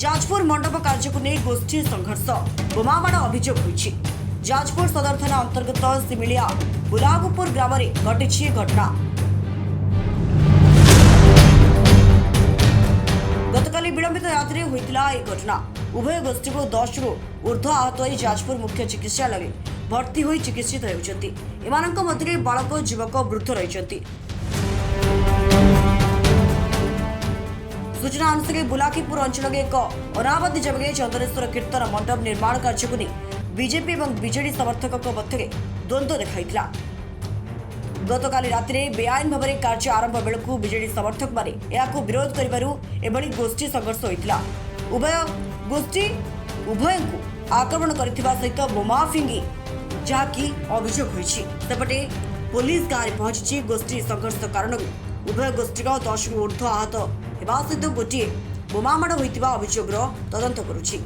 जाजपुर मंडप कार्य को नहीं गोष्ठी संघर्ष बोमामाड़ अभियोग होइछि। जाजपुर सदर थाना अंतर्गत सिमिलिया बुलागपुर ग्राम में घटी घटना। गतकाली विलंबित रात्रि होइतिला ए घटना। उभय गोष्ठी को 10 रु ऊर्ध्व आहत होई जाजपुर मुख्य चिकित्सालय भर्ती होई चिकित्सित हेउछन्ति। एमानक मध्य बालक युवक वृद्ध रहिछन्ति। सूचना अनुसार बुलाकीपुर अंचल एक अनाबादी जगह चंद्रेश्वर कीर्तन मंडप निर्माण कार्य को नहीं बीजेपी और बीजेडी समर्थकों मध्य द्वंद्व देखाइथिला। गतकाली राति बेआईन भाव में कार्य आरंभ बेलू बीजेडी समर्थक माने याकू विरोध करिबारु एभली गोष्ठी संघर्ष होइथिला। उभय को आक्रमण करथिबा सहित बोमा फिंगी जहाँकि अभियोग होइछि। सेपटे पुलिस गाँव पहुंची गोष्ठी संघर्ष कारण उभय गोष्ठी 10 रु ऊर्ध्व आहत हेबा सहित गोटे बोमामाड़ होइतिबा अभियोगର ତଦନ୍ତ କରୁଛି।